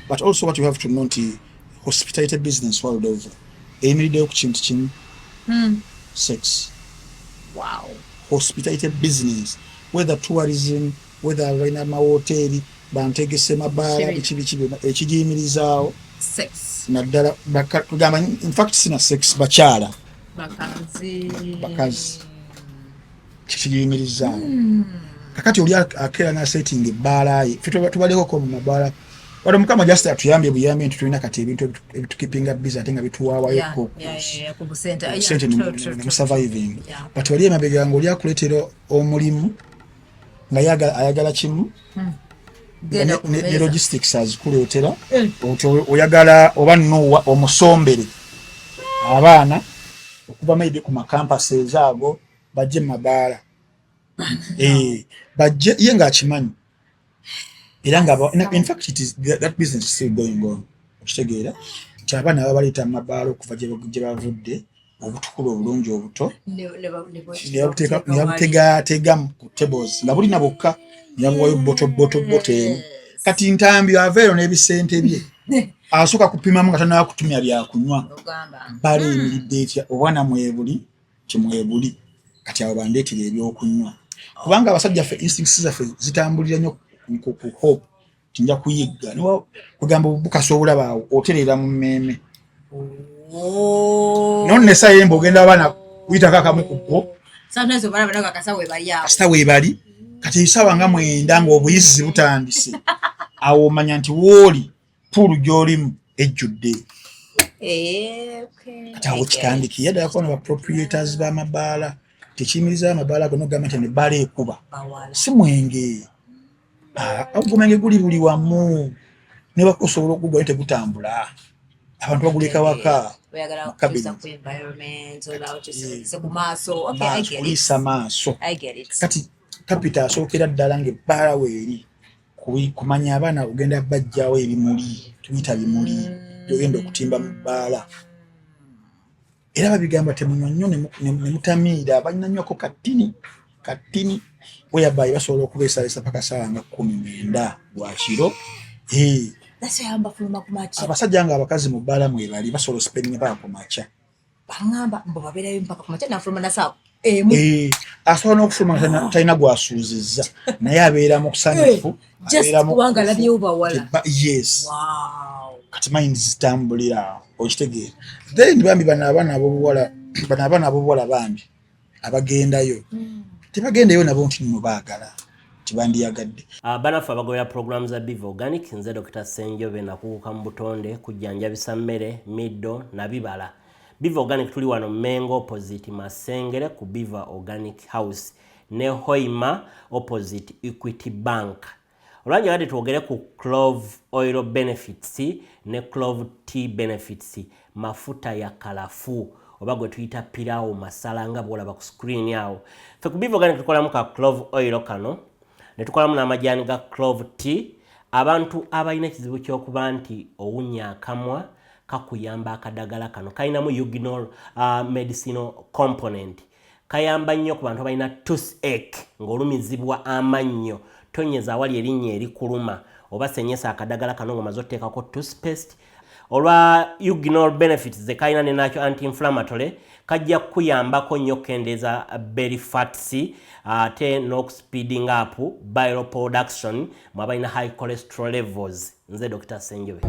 But also what you have to note, hospitality business world over. Emily chin sex. Wow. Hospitality business, whether tourism, whether Raina hotel, bantegese Mabbala, ekijimirizaawo sex. Naddala kugamba in fact sina sex bakyala. Bakazi. Kikiyimirizaawo. Kakati oli akera na setting ebbaala ye. Ffe tubaleko ko mu Mabbala. Wano Mukama just atuyambye buyambi nti tulina kati ebintu ebitukipinga busy ate nga bituwaawayo ku sente ne surviving. But wali emabega nga oli akuleetera omulimu nga ayagala kimu ne logistics azikuleetera oyagala oba nno omusombere abaana okuva maybe ku makampuses ago bajje mu Mabbala bajje ye ng'akimanyi. In fact, that business is still going on. Okitegeera nti abaana babaleeta mu Mabbala okuva gye bavudde obutukulu obulungi obuto ne babutegaatega ku tables nga bulina bokka ne babuwayo boto emu. Kati Ntambi aveero n'ebisente bye asooka kupimamu nga tanaba kutumya byakunywa Bbala emiridde etya obwana mwebuli kimwebuli kati abo bandeetera ebyokunywa kubanga abasajja ffe instincts zaffe zitambulira nnyo ku hope tinja kuyigga niwo kugamba bukasa obulaba oterera mu mmeeme nonne sayemba ogenda abaana kuyitako akamu kubbo kasita weebali kati ebisawa nga 9 ng'obuyizi butandise awo omanya nti wooli puulu gy'olimu ejjudde kati awo kitandikira ddala kuba bapropriators ba Mabbala tekiyimiriza Mabbala gonna ogamba nti Ebibeera ekuba si mwenge omwenge guli buli wamu ne bakusobola okugwa naye tegutambula abantu baguleka waka kulisa maaso kati kapita asookera ddala ng'Ebibeera weeri kumanya abaana ogenda bajjawo ebimuli tuyita bimuli byogenda okutimba mu Mabbala era babigamba temunywa nnyo ne mutamiira balina nnywako katini weyabayi basobola okubeesalesa paka ssaawa nga 19 lwakiro abasajja nga abakazi mu Mabbala mwebali basobola spending paka ku makya asobola n'okufuluma talina gwasuuzizza naye abeera mu kusanyufu yes kati mayindi zitambulira okitegeera then bambi bano abaana ab'obuwala bambi abagendayo tebagendayo nabo nti nno baagala tibandiyagadde. Banaffe abagoberera program za Biva Organic nze Dr. Senjobe nakuguka mu butonde kujjanjabisa mmere middo na bibala. Biva Organic tuli wano Mengo opposite Masengere ku Biva Organic House ne Hoima opposite Equity Bank. Olwanja gadi tuogere ku clove oil benefits ne clove tea benefits mafuta ya kalafu oba gwe tuyita pirao masala nga bwolaba ku screen yawo. Ffe ku Biva Organic tukolamu ka clove oil kano ne tukolamu n'amajaani ga clove tea. Abantu abalina ekizibu ky'okuba nti owunya akamwa kakuyamba akadagala kano kalinamu eugenol medicinal component kayamba nnyo ku bantu abalina toothache ng'olumizibwa amannyo tonyeza awali erinnya erikuluma oba senyesa akadagala kano ng'omaze otteekako toothpaste. Olwa eugenol benefits ze kalina ne nakyo anti-inflammatory kajja kuyambako nnyo kendeeza belly fats ate n'okuspeeding up bile production mu abalina high cholesterol levels. Nze Dr. Senjobe.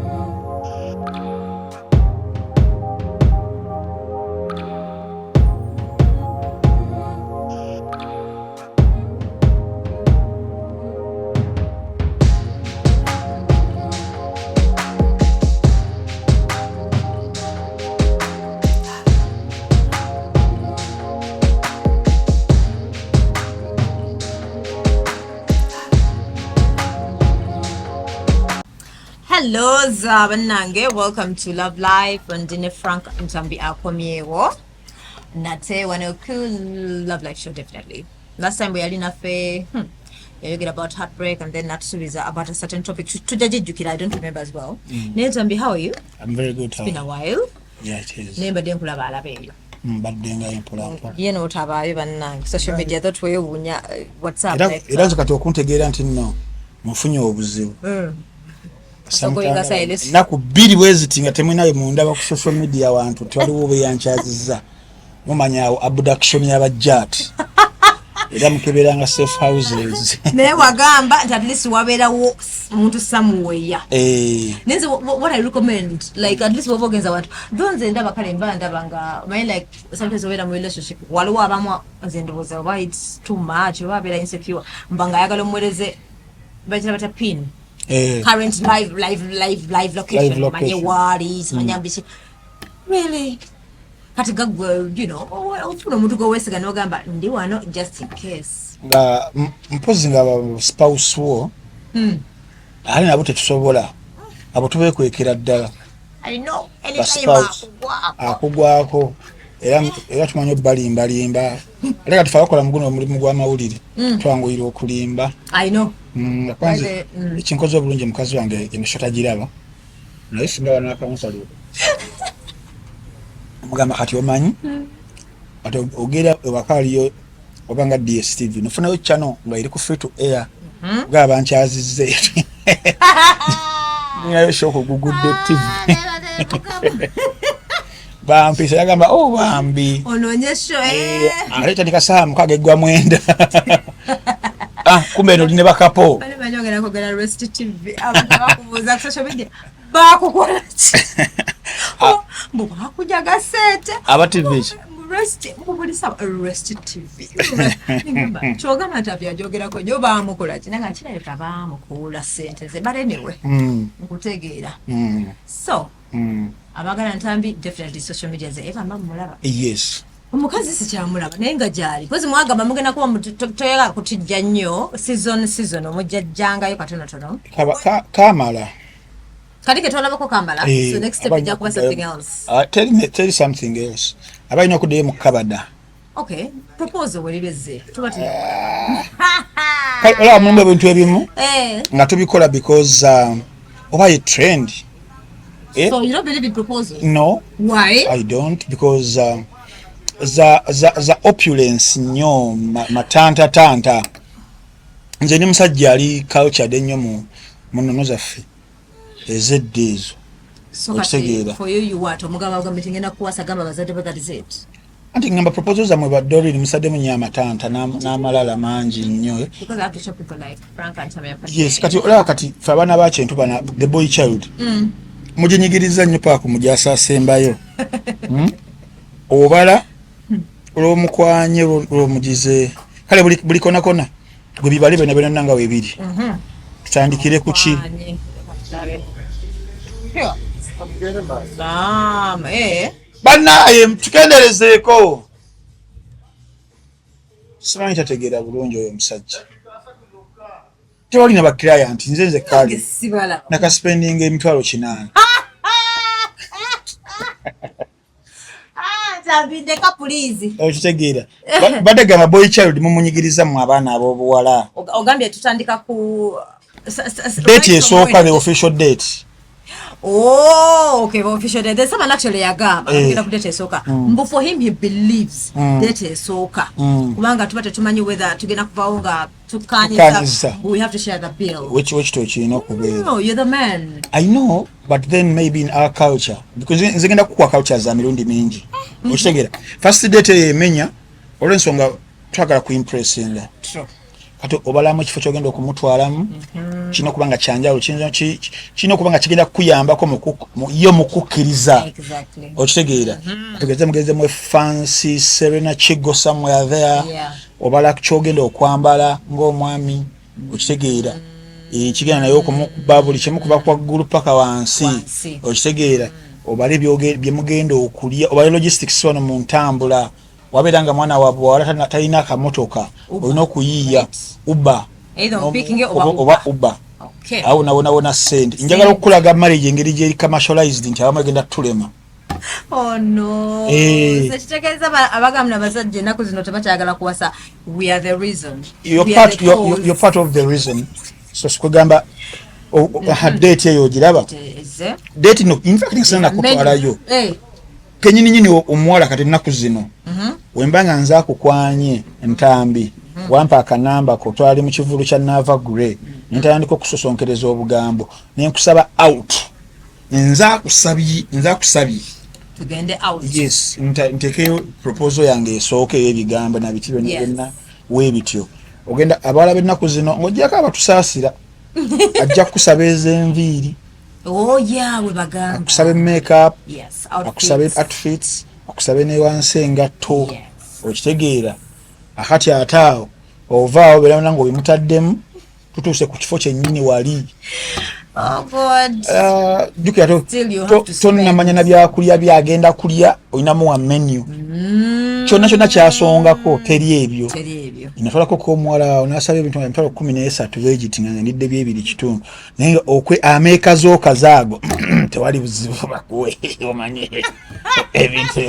Hello, Zabanange. Welcome to Love Life and Dine Frank Ntambi Akomiewo. Nate Wanoku Love Life show definitely. Last time we had enough you get about heartbreak and then Natsu is about a certain topic. To judge I don't remember as well. Ntambi, how are you? I'm very good. It's been a while. Yeah, it is. Name badde nkulaba baby. Badde nga impulapa. Ye no tabayo bannange. Social media that way WhatsApp. Era kati okuntegeera nti nno mufunye obuzibu. naku bbiri bweziti nga temwenayo mundaba ku social media wantu twaliwo beyankyaziza mumanyawo abduction y'abajjaati era mukeberanga safe houses naye wagamba nti at least wabeerawo omuntu somewhere nenze what I recommend like at least wobogenza abantu donze ndaba kale ndaba nga like sometimes obeera mu relationship waliwo abamu nze ndowooza oba it's too much oba abeera insecure mbanga ayagala omuweereze bata pin current live location manye walis manyambishi really kati gagwe you know ofuna omuntu gowesiga n'ogamba ndi wano just in case nga mpozi nga spouse wo ali nabo tetusobola abo tubeekwekera ddala I know anytime akugwako era tumanyi obbalimbalimba era kati fawakola muguno omulimu gw'amawulire twanguyira okulimba I know kwanza ekinkoze obulungi mukazi wange emishota giraba naye singa nakamusaliwo mugamba kati omanyi ati ogera ewakaliyo obanga DSTV nofunayo channel nga iri ku free to air gaba nkyazizze ngayo shoko gugudde TV bampisa yagamba bambi ononyesho aleta nikasaa mukage gwa mwenda kumbe no line bakapo bale banyogera kogera Rest TV abakubuza ku social media bakukola mbo hakujaga sete aba TV Rest TV chogama tabya jogera ko nyo bamukola kinanga kireka bamukula sente ze barenewe nkutegeera so abagala Ntambi definitely social media ze eva mbamulaba yes omukazi sikyamulaba naye nga gyali kozi mwagamba mugenda kuba mutoyega kutijja nnyo season omujjajjangayo katonotono kamala kadike tolabako Kampala so next step ijja kuba something else tell you something else abalina okuddayo mu kabada okay proposal welibeze tubati ola mu bintu ebimu nga tubikola because oba a trend so you don't believe in proposal no why I don't because za opulence nnyo matanta nze ni musajja ali culture de nnyo mu nnono zaffe ezedde ezo for you what omugaba gambiti ngenda kuwasa gamba bazadde that is it anti ngamba proposals amwe badori ni musadde mu nyama tanta n'amalala mangi nnyo because I have to show people like Frank and Samia yes kati ola kati fa abana ba kintu bana the boy child mujinyigiriza nnyo paako mujasa asembayo obala olw'omukwanye olw'omugize kale buli kona gwe bibale bena bena nanga webiri tutandikire ku ki bannaye tukenderezeeko simanyi tategeera bulungi oyo omusajja tewalina bakirayant nze kale nakasipendinga emitwalo 8 okitegeera badagamba boy child mumunyigiriza mu abaana ab'obuwala ogambye tutandika ku date esooka the official date okay the official date there's someone actually yagamba ngenda ku date esooka but for him he believes date esooka kubanga tubate tumanyi whether tugenda kubawo nga tukanyiza we have to share the bill which to chino kubeera no you're the man I know but then maybe in our culture because nzigenda kuwa culture za mirundi mingi okitegeera first date emenya olw'ensonga twagala ku impressinga kati obalamu ekifo kyogenda okumutwalamu kino kubanga kyanjalo kino kubanga kigenda kuyambako yo mukukkiriza okitegeera tugeze mugeze mu fancy Serena Chigo somewhere there obala kyogenda okwambala ng'omwami okitegeera kigenda nayo okumukuba buli kimu kuba kwa ggulu paka wansi okitegeera obale bye mugenda okulya obale logistics wano mu ntambula waberanga mwana wa bwala talina akamotoka olina okuyiiya uba oba uba awo nawona sente njagala okukulaga marriage engeri gyeri commercialized nti abamu egenda tulema sekitegeza abagamba abasajja ennaku zino tebakyagala kuwasa we are the reason you're part of the reason so sikugamba date eyo ogiraba date no in fact nsana kutwalayo kenyini nyini omuwala kati ennaku zino wembanga nza kukwanye Ntambi wampa akanamba ko twali mu kivulu kya Nava Gray ntandika okusosonkereza obugambo nenkusaba out nza kusabye tugende out. Yes, ntekeyo proposal yange esooke ebigambo na bitibyo byonna webityo ogenda abala bennaku zino ng'ojjako abatusaasira ajja kusabeza enviiri we bagamba akusabe makeup akusabe outfits akusabe ne wansi engatto okitegeera akati ataawo ovaawo beera nange obimutaddemu tutuuse ku kifo kyennyini wali jukira tonnamanya na byakulya byagenda kulya olinamu wa menu kyonna kyasongako teri ebyo natwalako k'omuwala onasaba ebintu emitwalo 13 vegiti nga ndidde byebiri kitundu naye nga ameeka z'okazaago tewali buzibu bakuwe omanye ebintu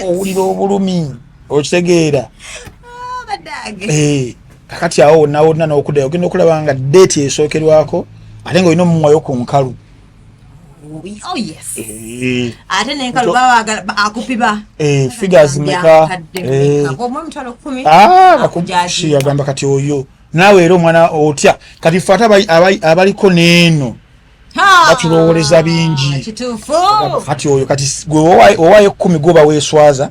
owulira obulumi okitegeera kakati awo wonna n'okuddayo ogenda okulaba nga deeti esookerwako ate nga olina omumwayo ku nkalu ate nenkalu baba akupiba figures meka yagamba kati oyo naawe era omwana otya kati ffe ate abaliko neeno batulowoleza bingi kati oyo kati gwe owaayo 10 goba weeswaza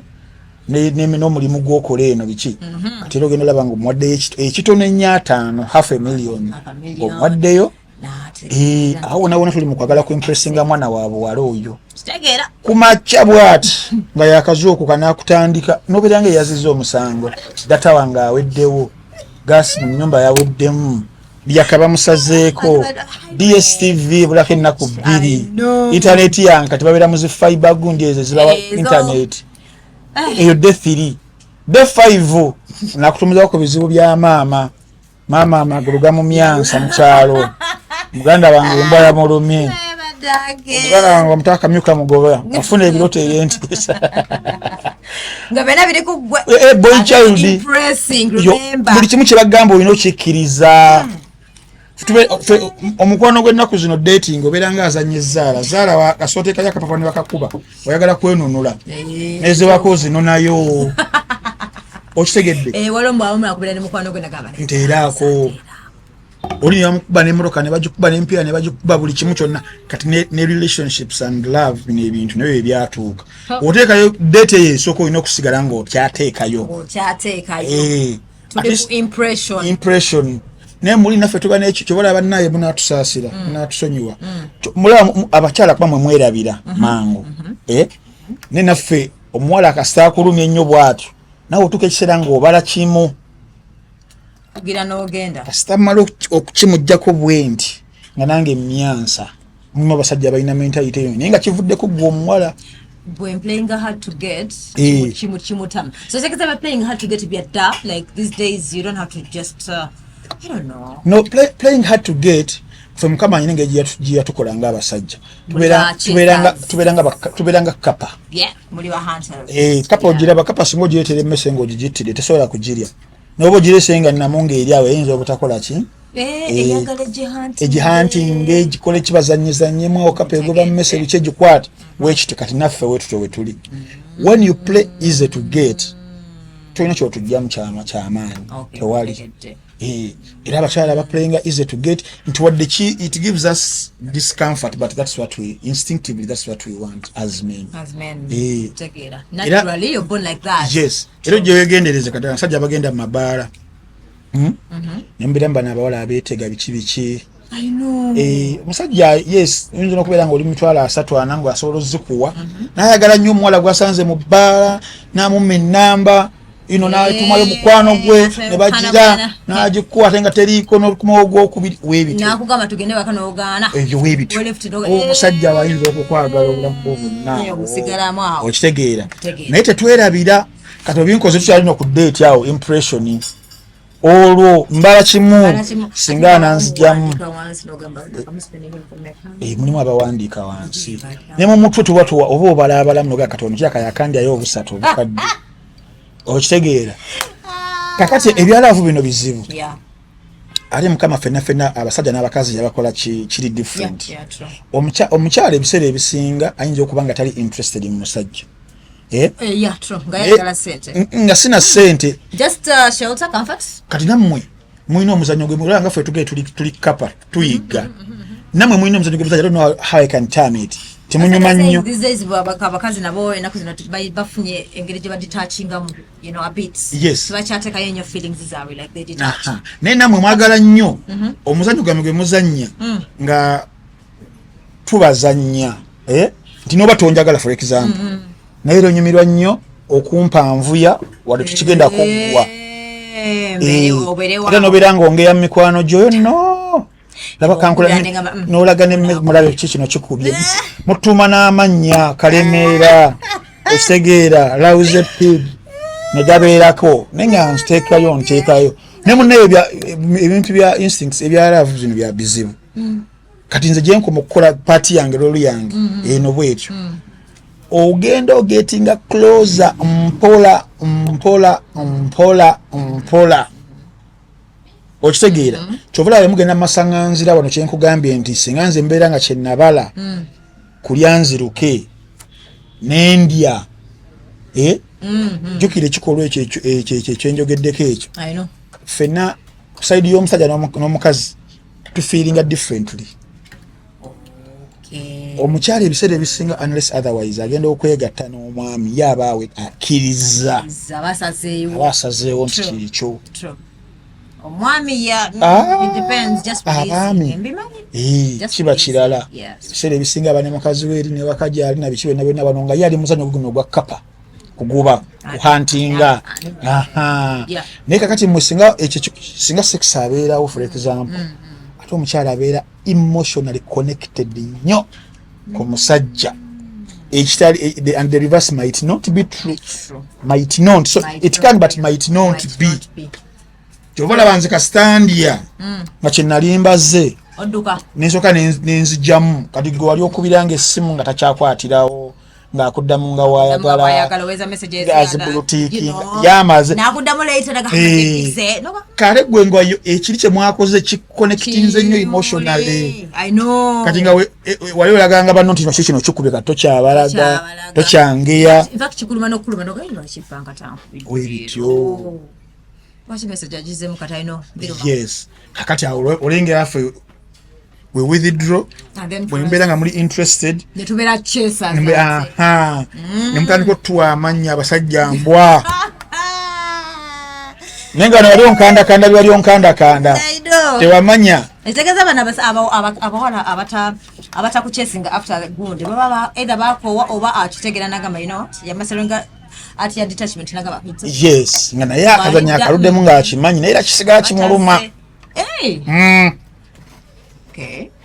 n'omulimu gw'okola eno biki kati era ogenda olaba nga omuwaddeyo ekitono ennyo 5 $500,000 omwaddeyo awo wona tuli mu kwagala kuimpressinga mwana wa buwala oyo kumakya bw'ati nga yakazuuku kanaakutandika n'obeera nga eyazizza omusango data wange aweddewo gaasi mu nnyumba yaweddemu byaka bamusazeeko DSTV bulako ennaku 2 intaneti yange kati babeera mu zi fiber gundi ezo zibawa intaneti eyo day 3 day 5 nakutumizawo ku bizibu bya maama amagulu gamumyansa mu kyalo muganda wange mbwa ya mulumye muganda wange omutaka myuka mugoba afuna ebiroto ebyentiisa nga bena biri ku gwe boy child buli kimu kye bagamba olina okikkiriza omukwano gw'ennaku zino dating obeera nga azanya zaala kasooteeka yakapapa ne bakakuba oyagala kwenunula nezewako zinonayo okitegedde nteeraako oli yamukuba n'emmotoka ne bagikuba n'empiira ne bagikuba buli kimu kyonna kati ne relationships and love bino ebintu nabyo ebyatuuka oteekayo date eyo esooka olina okusigala nga okyateekayo impression naye muli naffe tuba n'ekyo kyobola bannaye munaatusaasira munatusonyiwa mulaba abakyala kuba mwe mwerabira mangu ne naffe omuwala akasitaakulumya ennyo bw'atyo nawe otuuka ekiseera ng'obala kimu kasita mmala okukimuggyako bwe nti nga nange emyansa mulimu abasajja balina mentality eyo naye nga kivuddeko gwe omuwala when playing hard to get chimutam so it's like playing hard to get byadda like these days you don't have to just I don't know no playing hard to get from kama nyinga jia tukola nga abasajja tuberanga kapa muri wa hunters kapa ojiraba kapa singo jiretere mesengo jijitire tesobola kujirya nobo jiresenga namunga eri awe yinza obutakola ki hunting ejikole kibazanyizanyemu okapa egoba mmese biche jikwata wekiti kati naffe wetuto wetuli when you play easy to get tulina kyotujjamu kyamaanyi tewali era abakyala baplaying easy to get into what it gives us discomfort but that's what we instinctively that's what we want as men naturally you're born like that yes era gyewegendereze kati abasajja bagenda mu Mabbala nembiramba n'abawala abeetega biki I know musajja yes yinza okubeera nga oli mitwalo 3 ngo asobola ozikuwa n'ayagala nnyo omuwala gwasanze mu Mabbala n'amumma ennamba n'atumayo mukwano gwe ne bagira n'agikuwa ate nga teriiko n'okumawo gw'okubiri weebityo n'akugamba tugende waka n'ogaana ebyo weebityo omusajja abayinza okukwagala obulamu bwonna okitegeera naye tetwerabira kati obinkoze tukyalina okudeeti awo impression olwo mbala kimu singa ananzijjamu mulimu abawandiika wansi ne mu mutwe tuba oba obalaabalamu noga katono kyakayakandyayo obusatu obukadde okitegeera kakati ebyalaavu bino bizibu ate mukama fenna abasajja n'abakazi yabakola kiri different omukyala ebiseera ebisinga ayinza okuba nga tali interested mu musajja Yeah, true. Ngayagala sente. Nga sina sente. Just shelter, comfort. Kati nammwe mwino omuzanyo gwe mulanga ffe tuli kapa tuyiga. Namwe mwino omuzanyo gwe I don't know how I can term it. Temunyuma nnyo. These days abakazi nabo enaku zino bafunye engeri gye badetachingamu, you know, a bit. Yes. Tebakyateekayo ennyo feelings zaabwe like they detach. Naye namwe mwagala nnyo omuzanyo gwammwe gwe muzannya nga tubazannya. Nti noba tonjagala for example. Naye era onyumirwa nnyo okumpanvuya wadde tukigenda kuggwa. Era nobeera ng'ongeya mu mikwano gyoyo no. Laba kankula n'olaga mulabe ki kino kikubye. Mutuuma n'amannya Kalemeera, Osegeera, Lawuze Pig ne gabeerako. Naye nga nteekayo. Ne munnayo ebintu bya instincts ebya love zino bya bizibu. Kati nze gye nkoma okukola paati yange lolu yange eno bwetyo. Ogenda ogetinga closer mpola. Okitegeera kyobula mugenda masaŋŋanzira wano kye nkugambye nti singa nze mbeera nga kye nabala kulya nziruke n'endya jjukira ekikolwa ekyo kyenjogeddeko ekyo ffenna sayidi y'omusajja n'omukazi tufiiringa differently. Omukyala ebiseera ebisinga unless otherwise agenda okwegatta n'omwami ye abaawe akkiriza abasazeewo nti kirikyo. Omwami it depends just kiba kirala ebiseera ebisinga aba ne mukazi we eri ne bakajja ali na biki byonna byonna bano nga ye ali muzanyo guno ogwa kapa kuguba kuhantinga. Naye kakati mmwe singa sex abeerawo for example ate omukyala abeera emotionally connected nnyo ku musajja ekitali and the reverse might not be true. Might not. So it can but might not be. Kyobola banze kastandia nga kye nali mbaze nensooka nenzijjamu kati gwe wali okubiranga essimu nga takyakwatirawo ng'akuddamu nga waayagala azibulutiiki yamaze kale gwe ngwayo ekiri kye mwakoze kiconnectinze nnyo emotionally kati nga wali olaganga banno nti noki kino kikubye kati tokyabalaga tokyangeya webityo. Yes. Kakati awo olengera ffe we withdraw bwe mbeera nga muli interested netubeera chasers nemutandika otuwa amanya abasajja mbwa naye nga wali onkandakanda byewali onkandakanda tewamanya ekitegeeza abawala abatakuchesinga after gundi baba either bakoowa oba akitegera nagamba yamaserenga ati ya detachment nagamba yes nga naye akazanya akaluddemu ng'akimanyi naye era kisigala kimuluma.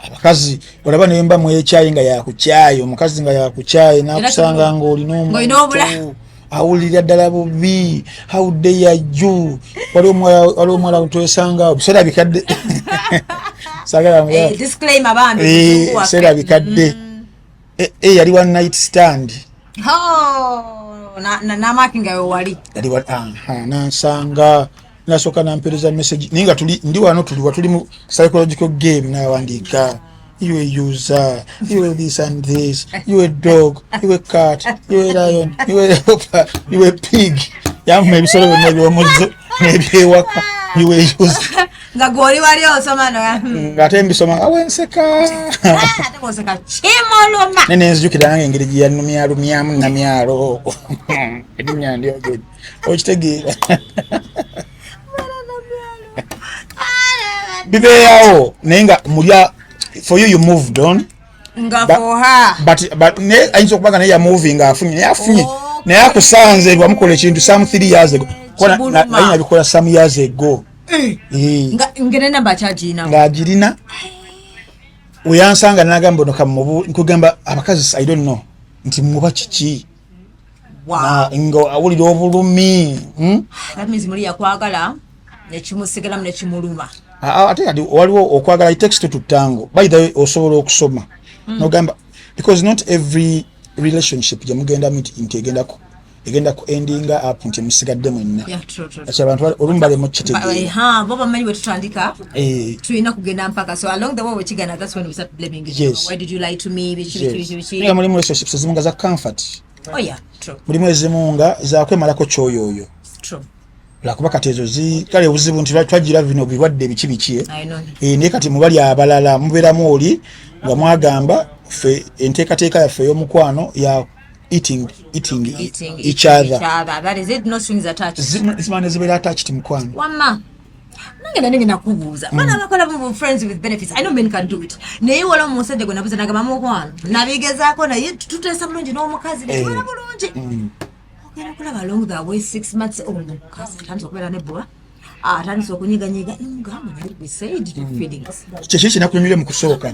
Abakazi olaba nemba mu ekyayi nga yakukyayi omukazi nga yakukyayi nakusanga ng'olina omuntu awulira ddala bubi how dare you wali omwala utwesanga biseera bikadde disclaimer bambi biseera bikadde yali one night stand namakinga wewali nansanga nasooka nampereza message naye nga ndi wano tuli mu psychological game nawandiika you a user, you a this and this, you a dog, you a cat, you a lion, you a leopard, you a pig. Yamume ebisolo byonna eby'omuzzo n'ebyewaka you a user. Nga gwoli wali osoma no ng'ate mbisoma nga wenseka. Ate bw'oseka kimuluma. Ne nzijukira nange engeri gye yanumyalumyamu namyalo. Edinnya ndyogedde. Okitegeera. Bibeeyawo naye nga mulya for you moved on nga for her but ne ayinza okubaga naye moving afunye naye akusanze lwamukola ekintu some 3 years ago naye nabikola some years ago ngene namba kyagirina ng'agirina weyansanga nagamba ono nkugamba abakazi I don't know nti muba kiki nga awulira obulumi that means muli yakwagala nekimusigalamu nekimuluma ate kati waliwo okwagala itext tutango by the way osobola okusoma nogamba because not every relationship gyemugenda nti egenda ku ending up nti musigadde mwenna ati abantu olumbale mu kitegeera bo bamanyi bwe tutandika tulina kugenda mpaka so along the way wekigana that's when we start blaming yes. Why did you lie to me nga muli mu relationships ezimu nga za comfort Oh yeah, true. Buli mwezi munga zakwemalako kyoyoyo. True. Lakuba kati ezo kale obuzibu nti twagira bino birwadde biki. I know. Naye kati mubali abalala mubeeramu oli nga mwagamba ffe enteekateeka yaffe ey'omukwano ya eating each other. That is it, no strings attached. Zimane zibeera attached mukwano. Wama. Nange nakubuuza. Bana bakola mu friends with benefits. I know men can do it. Naye wala omusajja gwe nabuuza nagamba mukwano. Nabigezaako naye tuteesa bulungi n'omukazi ne tubala bulungi. Ogenda kulaba along the way 6 months omukazi atandise okubeera n'ebbula. Atandise okunyiganyiga ngamba naye beside the feelings. Kyekyo kinakunyumire mu kusooka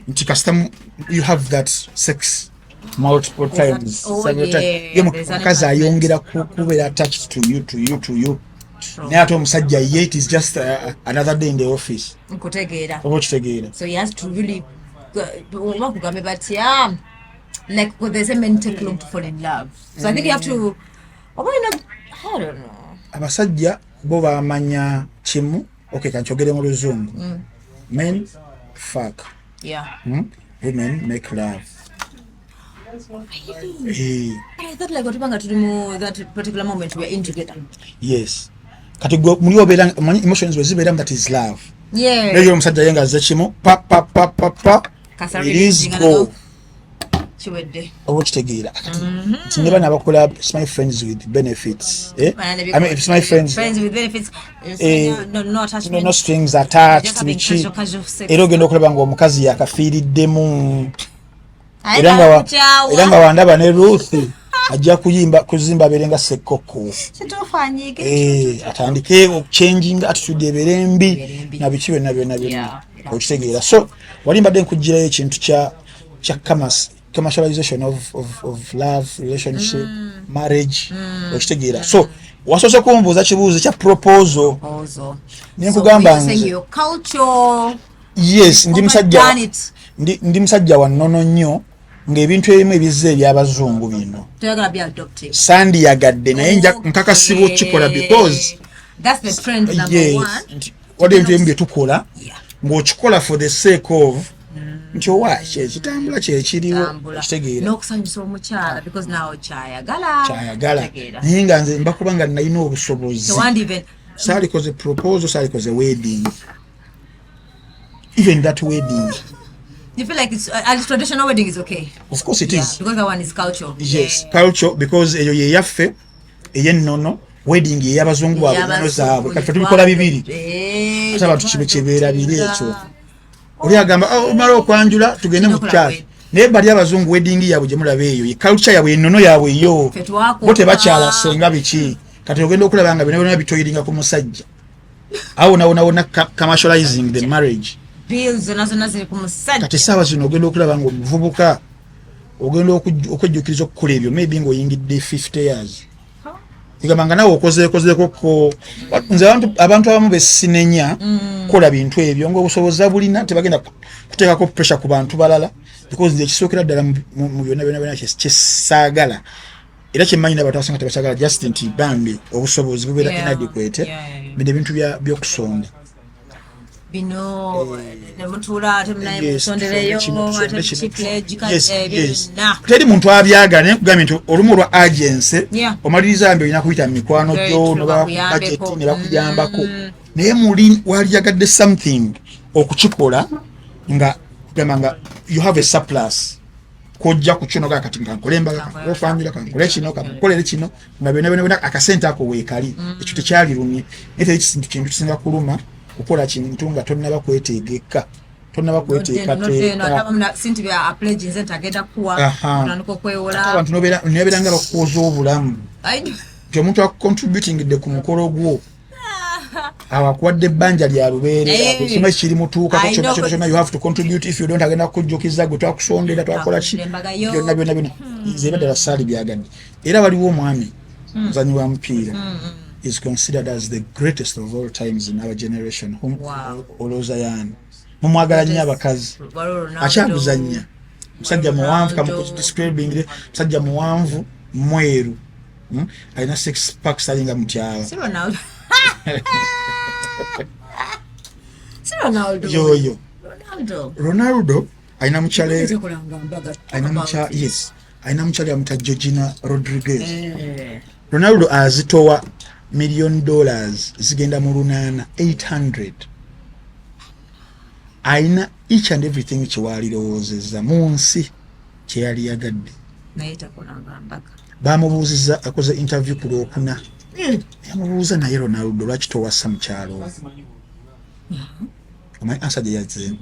nti kasita you have that sex multiple times. Several times. Mukazi ayongera kubeera attached to you. Naye ate omusajja ye it is just another day in the office. Nkutegeera. Oba okitegeera. So he has to really bakugambe batya like there's a men take long to fall in love. So I think you have to I don't know. Abasajja bo bamanya kimu okay kanchogere mu luzungu. Men fuck. Yeah. Women make love. I thought like otubanga tuli mu that particular moment we are in together. Yes. Kati muli obeera emotions wezibeera that is love. Yeah. Leyo omusajja yenga azze kimu pa. It is go. Chiwedde. Oba okitegeera. Nti ne bana bakola my friends with benefits. I mean it's my friends with benefits. No attachment. No strings attached. Era ogenda okulaba nga omukazi yakafiiriddemu. Era nga wandaba ne Ruth ajja kuzimba berenga sekoko. Atandike changing attitude eberembi na biki byonna. Okitegeera. So wali mbadde nkujjirayo ekintu kya commercialization of love, relationship, marriage. Okitegeera. So wasoose kumbuuza kibuuzo kya proposal. Nkugamba nze culture. Yes, ndi musajja wa nnono nnyo ng'ebintu ebimu ebizze eby'abazungu bino. Toyagala bya adoptive. Sandi yagadde naye nkakasibwa okikola because that's the trend number one. Wadde ebintu ebimu bye tukola ng'okikola for the sake of nti owa kyekitambula kyekiriwo kitegeera. N'okusanyusa omukyala because nawe kyayagala. Naye nga nze mbakuba nga nalina obusobozi. Saalikoze proposal, saalikoze wedding. Even that wedding. You feel like it's a traditional wedding is okay? Of course it is. Because that one is culture. Yes, culture because eyo ye yaffe eyennono wedding ye y'abazungu abo zaabwe kati tubikola bibiri. Ate abantu kibeera biri ekyo. Oli agamba omala okwanjula tugende mu kyalo. Naye bali abazungu wedding yaabwe gye mulaba eyo ye culture yaabwe ennono yaabwe yo. Bo tebakyala senga biki. Kati ogenda okulaba nga bino bitoyiringa ku musajja. Awo nawona commercializing the marriage. Bills zonna ziri ku musajja. Kati saawa zino ogenda okulaba nga omuvubuka ogenda okwejjukiriza okukola ebyo maybe ng'oyingidde 50 years. Igamba nga nawe okozeeko ko nze abantu abamu besinenya kukola bintu ebyo ng'obusobozi bulina tebagenda kuteekako pressure ku bantu balala because nze kisookera ddala mu byonna kyesaagala era kyemmanyi n'abantu abasinga tebakyagala just nti bambi obusobozi bubeera inadequate bino ebintu by'okusonda. Bino nemutuula temunaye musondereyo teri muntu abyagala nkugambye nti olumu olwa agency omaliriza mbi olina kuyita mu mikwano gyo nebakubajeti ne bakuyambako naye muli waliyagadde something okukikola nga kugamba nga you have a surplus kojja ku kino kati nkankole embaga ofambira kankole kino kankolere kino nga byonna akasente ako weekali ekyo tekyalirumye naye teri kintu kisinga kuluma kukola kintu nga tonnaba kwetegeka abantu nobeera nga bakukoza obulamu nti omuntu akucontributingidde ku mukolo gwo awakuwadde ebbanja lya lubeere ekima kiri mutuukako kyonna you have to contribute if you don't agenda kukujjukiza gwe twakusondera twakola ki byonna nze baddala saali byagadde era waliwo omwami muzanyi wa mupiira is considered as the greatest of all times in our generation. Olozayani. Mumwagala nnyo abakazi. Akyaguzannya. Musajja muwanvu describing musajja muwanvu mweru. Alina 6 packs alinga mutyala. Ronaldo alina mukyala. Alina mukyala yes. aina mchali amuta Georgina Rodriguez. Ronaldo azitowa $1 million zigenda mu lunana 800. Aina each and everything chiwalirowozeza mu nsi kye yali yagadde. Naye takolanga mbaka. Bamubuuziza akoze interview ku Lwokuna. Yamubuuza naye Ronaldo lwaki towassa mu kyalo. Omanyi ansa gye yazzeemu.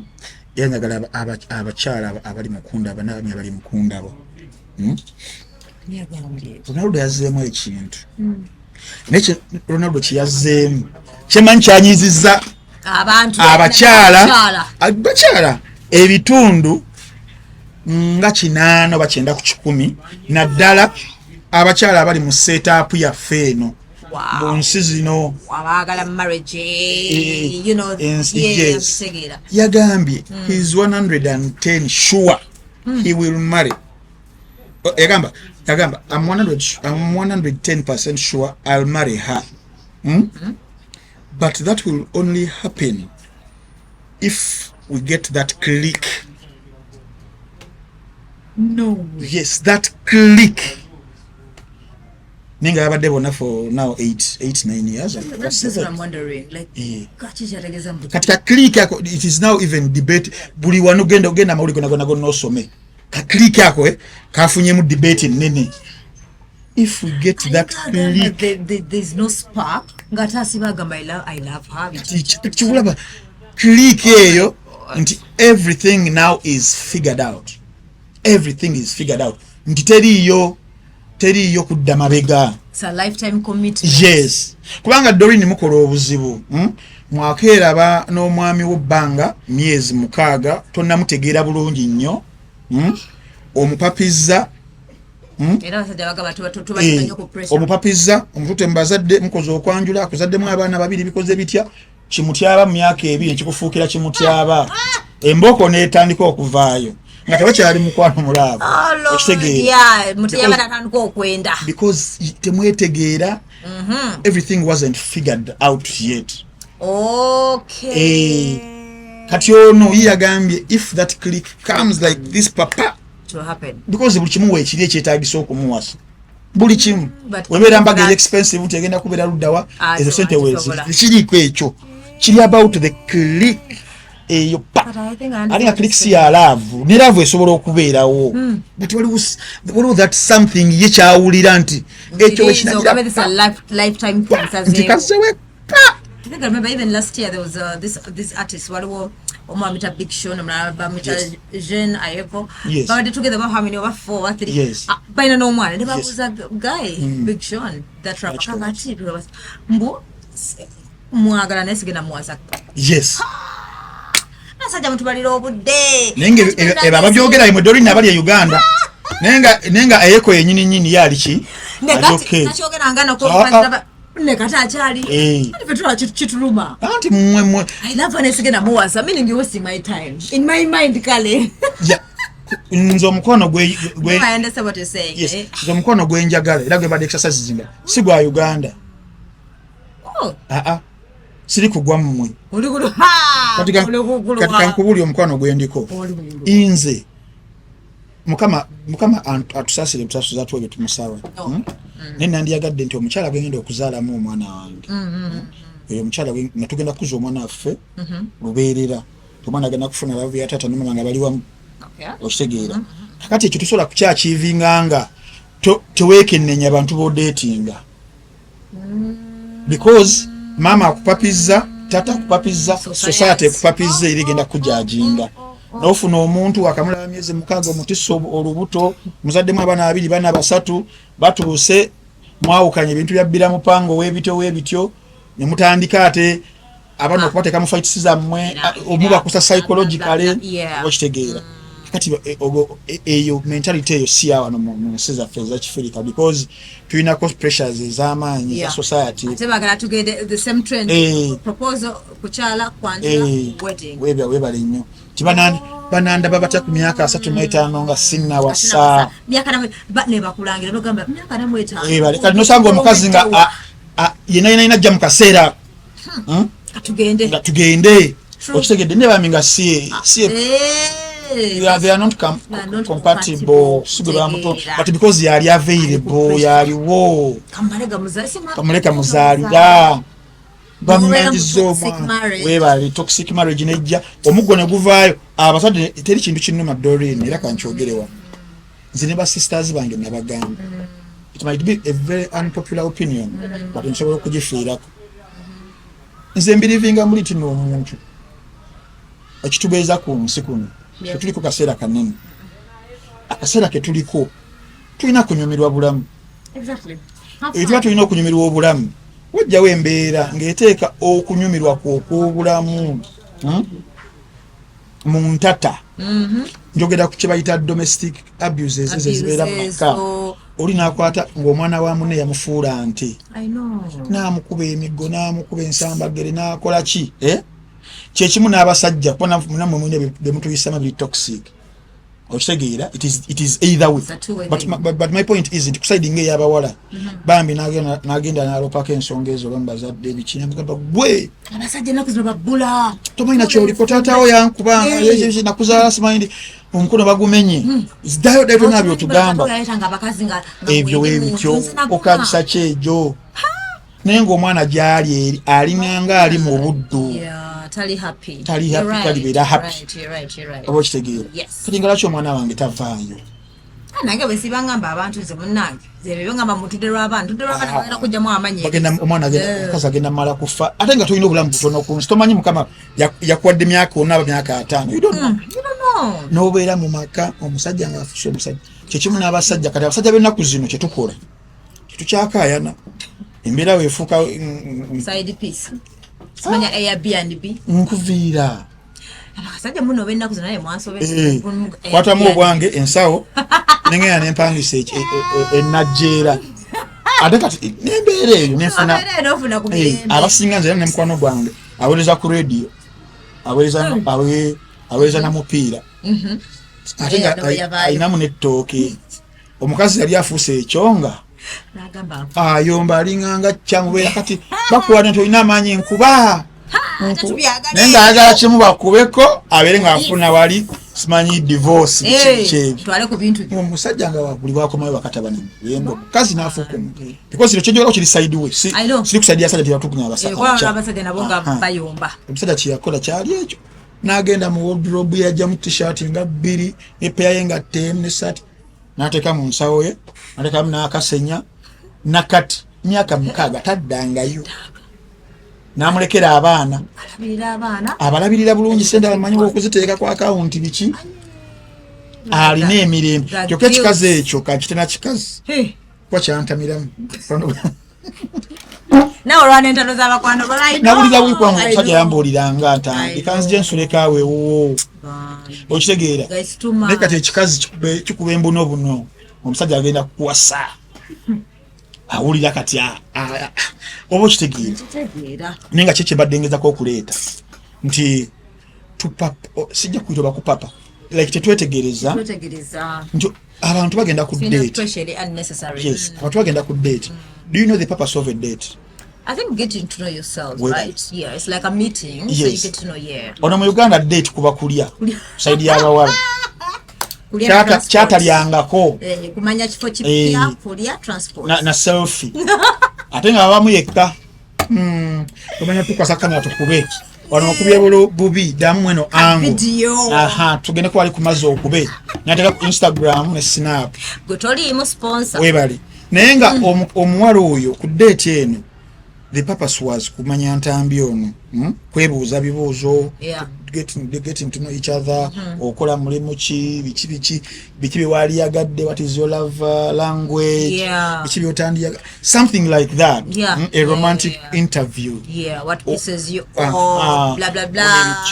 Yanyagala abakyala abali mukunda abanaabami abali mukunda abo. Ronaldo yazzeemu ekintu. Naye Ronaldo kye yazzeemu kyemanyi kyanyizizza abantu abakyala ebitundu nga 8 oba 9 ku 10 naddala abakyala abali mu setup yaffe eno mu nsi zino abagala marriage you know yes. Yagambye he is 110 sure he will marry. Yagamba I'm 110% sure I'll marry her. But that will only happen if we get that click. No. Yes, that click. Ninga abadde bona for now 8-9 years. That's what I'm wondering. Like, katika click yako, it is now even debate. Buli wano genda mawuli gona nosome. Ka click yako kafunye mu debate nene. If we get that click, there's no spark. Ngata sibagamba I love her. Chibulaba click eyo nti everything now is figured out. Everything is figured out. Nti teriyo kudda mabega. It's a lifetime commitment. Yes. Kubanga Doreen mukola obuzibu. Mwakeera ba n'omwami w'obbanga myezi 6 tonnamutegeera bulungi nnyo. Omupapizza era basajja bagaba tubatika nnyo ku pressure. Omupapizza omutute mbazadde mukoze okwanjula akuzaddemu abaana babiri bikoze bitya kimutyaba mu myaka 2 kikufuukira kimutyaba. Emboko n'etandika okuvaayo. Nga tebakyali mukwano mulaabo. Yeah, mutyaba natandika okwenda. Because temwetegeera. Everything wasn't figured out yet. Okay. Kati ono yagambye if that click comes like this papa to happen. Because buli kimu weekiri ekyetaagisa okumuwasa. Buli kimu. Webeera mbaga expensive tegenda kubeera luddawa ezo sente wezi. Kiriko ekyo. Kiri about the click. Eyo pa. Ali click si ya love. Ne love esobola okubeerawo. But what was that something ye kyawulira nti ekyo wekinagira. It's a lifetime thing. Ndikasewe pa. I think I remember even last year there was this artist waliwo omwamita Big Sean omwamita Jean Ayeko but together about how many over 4 or 3 yes baina n'omwana ne babuuza guy Big Sean that rap kakati mbu mwagala naye sigenda muwasa yes asajja mutubalira obudde nenge baba byogera imwe Doreen abali ya Uganda nenga Ayeko yenyini yali ki okay nachogera ngana ko nekata achali ifetwa chituluma anti mmwe I love when sigena muwasa meaning you wasting my time in my mind kale yeah nzo mkono gwe I understand what you're saying yes nzo mkono gwe njagala era gwe bad exercise zinga sigwa Uganda siri kugwa mmwe oli kulo katika nkubuli omkono gwe ndiko inze mukama atusasire mutasu zatwe bye tumusawa nenda ndiyagadde nti omukyala genda okuzaalamu omwana wange eyo omukyala natugenda kuza omwana affe lubeerera omwana agenda kufuna love ya tata n'omama nga bali wamu okitegeera kakati ekyo tusobola kukyakivinganga teweekennenya abantu b'odeetinga because mama akupapizza tata akupapizza society akupapizza era egenda kujajinga n'ofuna omuntu akamulaba myezi 6 omutiso olubuto muzaddemu abaana 2 bana 3 batuuse mwawukanye ebintu byabbira mupango webityo ne mutandika ate abana okubateka mu fights zammwe omuba kusa psychologically okitegeera kati eyo mentality eyo si awo no mu nsi zaffe za Kifirika because tulina cost pressures ez'amaanyi za society tebagala tugende the same trend proposal kuchala kwanjula wedding webale nnyo bananda babata ku myaka 35 nga sinna wasa myaka ne bakulangira bagamba myaka na mweta bale kati nosanga omukazi nga yena jja mu kaseera tugende okitegedde ne baminga si they are not compatible. But because yali available, yaliwo. Kamuleka muzalira. Webali toxic marriage nejja omuggo ne guvaayo abasajja teri kintu kinuma Doreen era kanchogerewa nzine ba sisters bange nabagamba it might be a very unpopular opinion but nsobola okugifiirako nze mbirivinga muli tino omuntu ekitubeeza ku nsi kuno tuli ku kaseera kanene akaseera ke tuliko tulina kunyumirwa bulamu era tulina okunyumirwa obulamu wajjawo embeera ng'eteeka okunyumirwa kw'obulamu mu ntata njogera ku kye bayita domestic abuses ezibeera mu maka oli n'akwata ng'omwana wa munne yamufuula nte n'amukuba emiggo n'amukuba ensambagere n'akola ki kyekimu n'abasajja kubona munamu munne bemutuyisama biri toxic okitegeera it is either way but my point is nti kusiding ey'abawala bambi n'agenda n'alopako ensonga ezo bambazadde ebikina mugamba gwe abasajja ennaku zino babbula tomanyi nakyoliko taatawo yankuba nakuzaala simanyi omukono bagumenye ddayo ddayo tona byotugamba ebyo weebityo okabisa kyejo naye ng'omwana gyali eri alinganga ali mu buddu tali beera happy oba okitegeera kati nga lwaki omwana wange tavaayo nange bwe siba ngamba abantu nze munnange zebyo ngamba mutudde lw'abaana balina kujjamu amanyi omwana kazi agenda mala kufa ate nga tolina obulamu butono ku nsi tomanyi mukama yakuwadde myaka ona aba myaka 5 you don't know n'obeera mu maka omusajja ng'afuse omusajja kyekimu n'abasajja kati abasajja b'ennaku zino kyetukola kyetukyakaayana embeera weefuuka side piece simanya Airbnb nkuviira abasajja muno b'ennaku zino naye mwansobese kwatamu obwange ensawo nengenda nempangisa enajjeera ate kati nembeera eyo nefuna abasinga nze ne mukwano gwange aweereza ku radio aweereza na mupiira ate nga ayinamu n'ettooke omukazi yali afuuse ekyonga ayomba alinganga kyamubeera kati bakuwadde nti olina amaanyi nkuba naye ng'ayagala kimu bakubeko abeere ng'afuna wali simanyi divorce kyebyo omusajja nga buli bwakomayo bakatabana muyembe mukazi n'afuuka omuntu because kino kyonjogako kiri side we siri kusaidia abasajja tebatukunya omusajja kyeyakola kyali ekyo n'agenda mu wardrobe yajjamu t-shirt nga 2 epeya ye nga 10 ne sati n'ateeka mu nsawo ye n'ateekamu n'akasenya nakati myaka 6 taddangayo n'amulekera abaana abalabirira bulungi sente abamanyi okuziteeka ku akawunti biki alina emirembe kyokka ekikazi ekyo kankitena kikazi kuba kyantamiramu nawulira wiikwangu omusajja yambuuliranga Ntambi kanzi gyensulekaawe ewuwo okitegeera naye kati ekikazi kikuba embuno buno omusajja agenda kukuwasa awulira kati oba okitegeera naye nga kyekyembadde ngezako okuleeta nti sijja kuyita bakupapa like tetwetegereza nti abantu bagenda ku date. Yes, abantu bagenda ku date. Do you know the purpose of a date? I think getting to know yourself, right? Yeah, it's like a meeting, yes. So you get to know, yeah. Ono mu Uganda date kuba kulya. Saidi ya bawala. Chata lyangako. Kumanya kifo kipya, kulya transport. Na selfie. Ate nga abamu yekka. Kumanya tukasa kamera tukube. Wano okubye bubi damu mweno angu. Video. Aha, tugende ko ali kumazo okube. Nataka ku Instagram ne Snap. Gotoli imo sponsor. Webali. Naye nga omuwala oyo ku date eno. The purpose was kumanya Ntambi ono, kwebuuza bibuuzo, getting to know each other, okola mulimu ki, biki bye wali yagadde, what is your love language, biki byotandi something like that, a romantic interview. Yeah, what pisses you off, blah blah blah.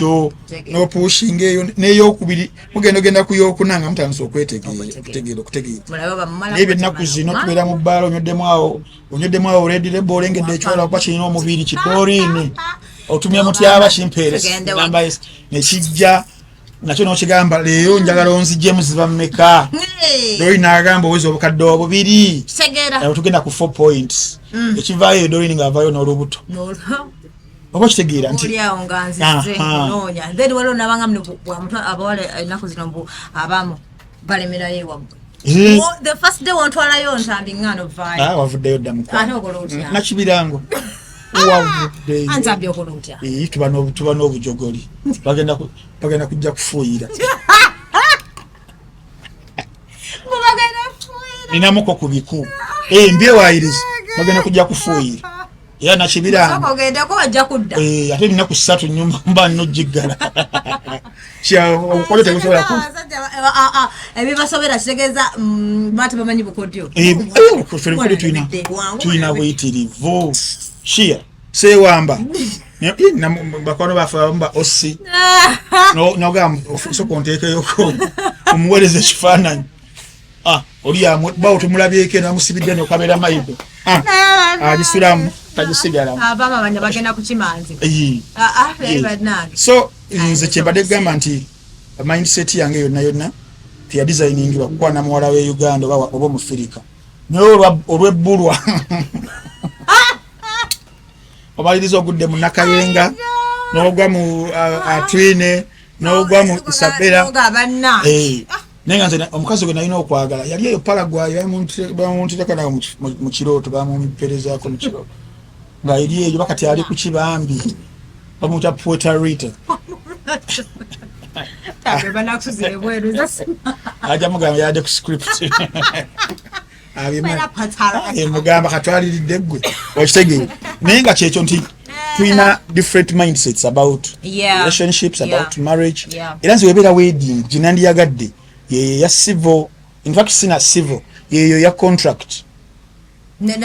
No pushing eyo n'eyokubiri mugenda kuyokunanga mutandise okwetegeera. Maybe ennaku zino tubeera mu bbaala onyoddemu awo already lebo olengedde ekyola kuba kirina omubiri kitorini otumya mutyaba kimpeereza gamba nekijja nakyo n'okigamba leero njagala onzijjemu ziba mmeka Dori n'agamba owezi obukadde obubiri tugenda ku 4 points ekivaayo Dori ng'avaayo n'olubuto oba kitegeera nti oliawo nga nzize kunoonya then waliwo nabanga muno abawala ennaku zino mbu abamu balemerayo ewamu the first day wontwalayo Ntambi ngano vayo wavuddeyo dda ate okola otya nakibirango wavuddeyo Ntambi okola otya tuba n'obujogoli bagenda kujja kufuuyira ninamuko ku biku mbyewayiriza bagenda kujja kufuuyira era nakibirango ogendako wajja kudda ate ninaku 3 nyumba mba nnogiggala okole tegusobola ku ebibasobera kitegeeza bati bamanyi bukodyo tulina buyitirivu shia sewamba bakwano bafe abamba osi nogamba osooka onteekeyoko omuweereza ekifaananyi oli bawo tumulabyeko namusibidde nokamera maido agisulamu tagisigalamu abama banya bagenda kukimanzi so nze kyembadde kugamba nti mindset yange yonna tiya designingibwa kukwana muwala we Uganda oba Omufirika naye olwebbulwa omaliriza ogudde mu Nakayenga n'ogwa mu Atwine n'ogwa mu Isabela naye nga nze omukazi gwe nalina okwagala yali eyo Paraguay bamuntireka nawe mu kirooto bamumperezaako mu kirooto nga eri eyo bakati ali ku kibambi bamuta Puerto Rico aja mugamba yadde ku script mugamba katwaliridde gwe okitegeera naye nga kyekyo nti tulina different mindsets about relationships about marriage era nze webeera wedding ginandiyagadde yeyo ya civil, in fact sina civil, yeyo ya contract.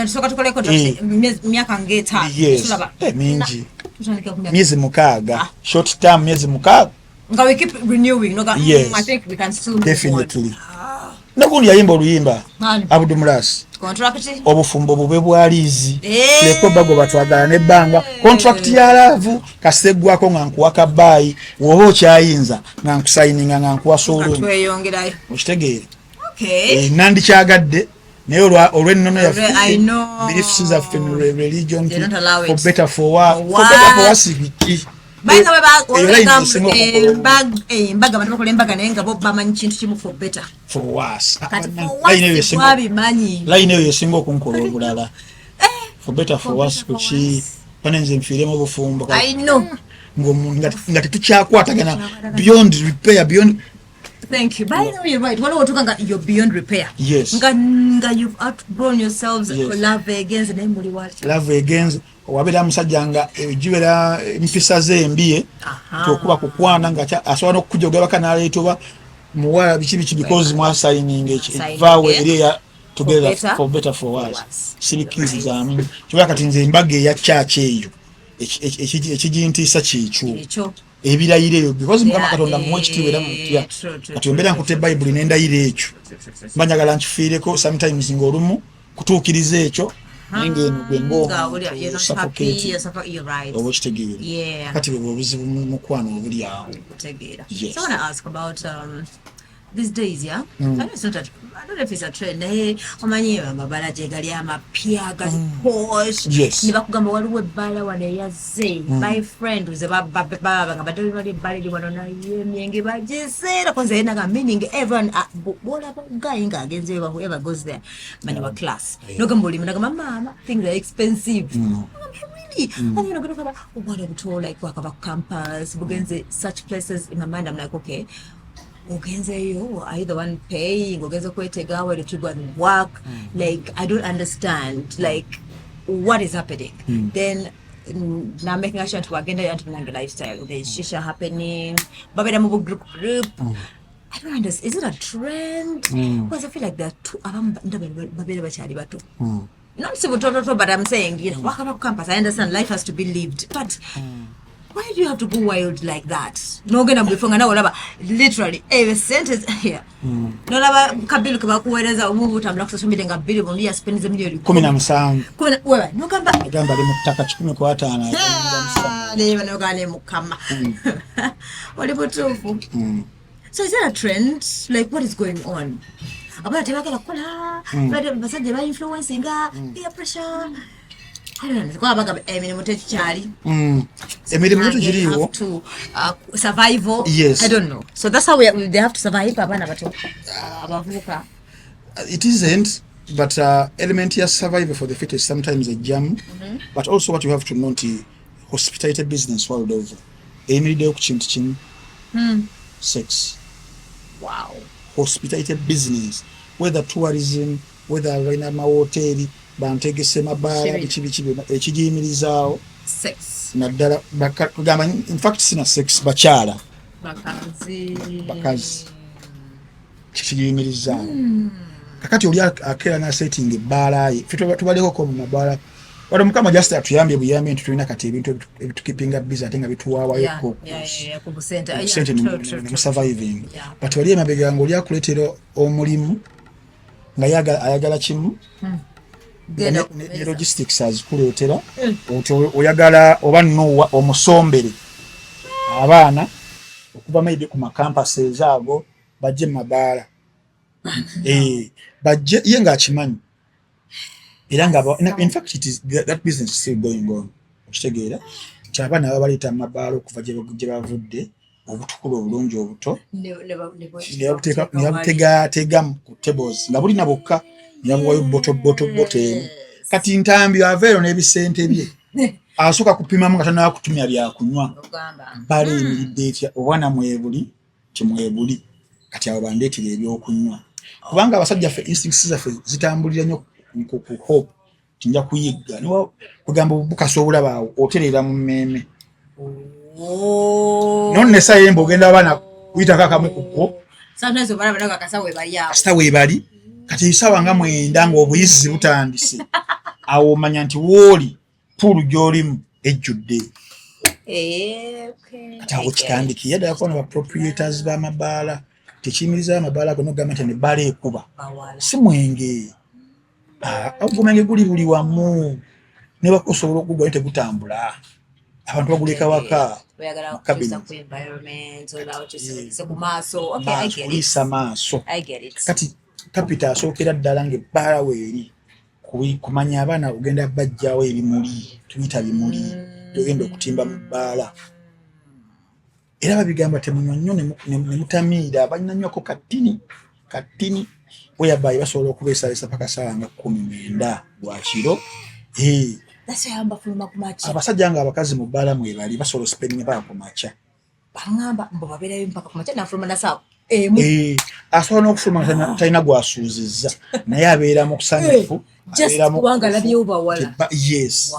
Soka tukole contract miaka ngeta. Yes. Mingi. Miezi mukaga. Short term miezi mukaga. Nga we keep renewing. No, yes. I think we can still definitely. Nakundi yayimba oluyimba. Abudu Mulas. Contract. Obufumbo bube bwalizi. Leko bago batwagala ne banga. Contract ya lavu kasegwako nga nkuwaka bayi woho kyayinza nga nkusigninga nga nkuwa solo. Tweyongerayo. Okitegeere. Okay. Nandi kyaagadde naye olw'ennono yaffe. I know. Beliefs of religion they don't allow it. For better for worse. By the way, embaga abantu bakola embaga naye nga bo bamanyi kintu kimu for better. For worse. Line eyo esinga okunkola obulala. For better for worse kuki panenze mfiremo obufumbo. I know. Nga tetukyakwatagana beyond repair, beyond. Thank you. By the way, you're right. You're beyond repair. Yes. Nga you've outgrown yourselves. Yes. Love against the name Love against. Wabera musajja nga ejibera mpisa ze embiye tokuba kukwana nga asobola okujja ogaba naleetoba muwala biki because mwa signing vawe area together for better for worse sirikizi zamu kiba kati nze embaga ya church eyo ekijintiisa kyekyo ebirayiro ebyo because mukama Katonda mmwe kitiwera mutya kati mbera nkute Bible nendayiro ekyo mbanyagala nkifiireko sometimes ng'olumu kutuukiriza ekyo Ningeno gwengo suffocate kati bwe buzibu mukwano obuli awo. So I want to ask about these days, yeah? I know it's not I don't know if it's a trend. Omanyi Mabbala jegali amapya gali posh. Nibakugamba waliwo ebbala wano yazze. My friend uze baba nga badali bali bali wano na yemyenge bajeseera kwanza yena ga meaning everyone bola guy nga agenze whoever goes there mani wa class. No gamboli mnagamba mama things are expensive. Really? And you know going to what I'm told like wakava campus bugenze such places in my mind I'm like okay. Ogenzeyo, are you the one paying? Ogenze kwetega where to go and work? Like I don't understand. Like what is happening? Then now making a sure to agenda and lifestyle. There's shisha happening. Babeda move group. I don't understand. Is it a trend? Because I feel like there are two. Not civil total, but I'm saying you know, walk up campus. I understand life has to be lived, but. Why do you have to go wild like that? No gonna be funga na wala literally a sentence here. No laba kabilu kwa kuweleza umuvu tamla social media ngabili bondi ya spend ze milioni 17. Kuna wewe no gamba limutaka 10 kwa 5 ne bano gane mukama. Walipotofu. So is that a trend? Like what is going on? Abana tebakala kola, bade basaje ba influencing peer pressure. Survival. Yes. I don't know. So that's how they have to survive. It isn't, but element here survival for the fittest sometimes a jam. But also what you have to note, hospitality business world over. Sex. Wow. Hospitality business, whether tourism, whether raina mahoteli, bantegese Mabbala, ekijimirizaawo sex. Naddala kugamba in fact sina sex bakyala. Bakazi. Ekijimirizaawo. Kakati oli akera na setting ebbaala ye. Ffe tubaleko ko mu Mabbala. Wano Mukama just atuyambye buyambi nti tulina kati ebintu ebitukipinga busy ate nga bituwaawayo ko. Ku busente. Surviving. But wali emabega nga oli akuleetera omulimu nga ayagala kimu. Ne logistics azikuleetera. Oyagala oba nno omusombere abaana okuva maybe ku campuses ago bajje mu Mabbala. Bajje ye nga akimanyi. In fact, that business is still going on. Okitegeera nti abaana babaleta mu Mabbala okuva gye bavudde obutukulu obulungi obuto ne babutega ku tables nga bulina bokka ne babuwayo boto kati Ntambi aveero n'ebisente bye asooka kupimamu nga tanaakutumya byakunywa Mabbala emiridde etya obwana mwebuli kimwebuli kati abo bandeetera ebyokunywa kubanga abasajja ffe instincts zaffe zitambulira nnyo ku hope tinja kuyigga niwo kugamba obukasa obulaba oterera mu mmeeme nonne sayemba ogenda abaana kuyita kakamu kuko sometimes obana bakasa we bali kati isawa nga mwenda nga obuyizi butandise awo omanya nti wooli pulu gy'olimu ejjudde kati awo kitandikira ddala kuba ba proprietors ba Mabbala tekiyimiriza Mabbala ago nogamba nti Mabbala ekuba si mwenge ogumenge guli buli wamu ne bakusobola okugwa tegutambula abantu baguleka waka kulisa maaso kati kapita asookera ddala ng'ebbaala weeri kumanya abaana ogenda bajjawo ebimuli tuyita bimuli ogenda okutimba mu bbaala era babigamba temunywa nnyo ne mutamiira balina nnywako katini weyabayi basobola okubeesalesa paka ssaawa nga 19 bwa kiro. Abasajja nga abakazi mu bbaala mwebali basobola spending paka ku makya asobola n'okufuluma talina gwasuuzizza naye abeera mu kusanyufu yes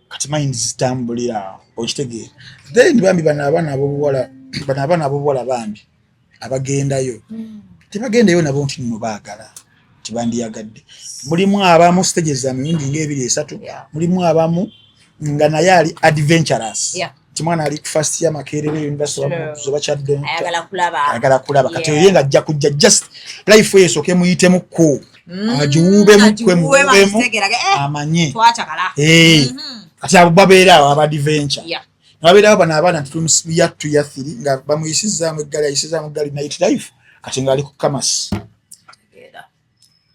kati mind zitambulira okitegeera then bambi bano abaana ab'obuwala bambi abagendayo tebagendayo nabo nti nno baagala tibandiyagadde mulimu abamu stages za mirundi nga 2-3 mulimu abamu nga naye ali adventurous mwana ali first year Makerere University zoba kyadde ayagala kulaba kati yeye nga ajja kujja just life yesoke muyitemu ko ajuube mukwe amanye ati abo babeera aba adventure babeera bana abana yattu yathiri nga bamuyisizaamu eggali ayisizaamu eggali night life kati nga ali ku Kamasi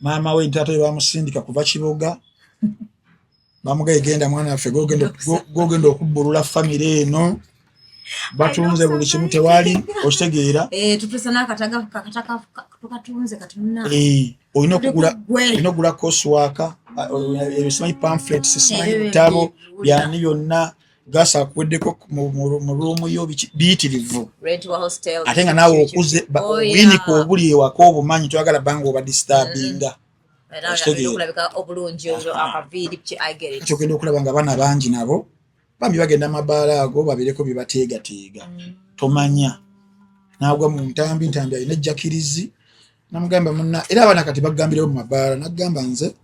maama we ntato bamusindika kuva Kiboga bamugaye genda mwana affe gogenda okubbulula family eno batunze buli kimu tewali okitegeera tutusana akataga tukatunze katunna olina okugula coursework ebisimanyi pamphlets simanyi bitabo byani byonna gasa kuweddeko mu room yo biyitirivu ate nga naawe okuze buyinike obuli ewaka obumanyi twagala banga oba disturbinga ogenda okulaba nga abaana bangi nabo bambi bagenda Mabbala ago babireko bibateegateega tomanya naagwa mu Ntambi alina ejjakirizi namugamba munna era abaana kati bagambirewo mu Mabbala nagamba nze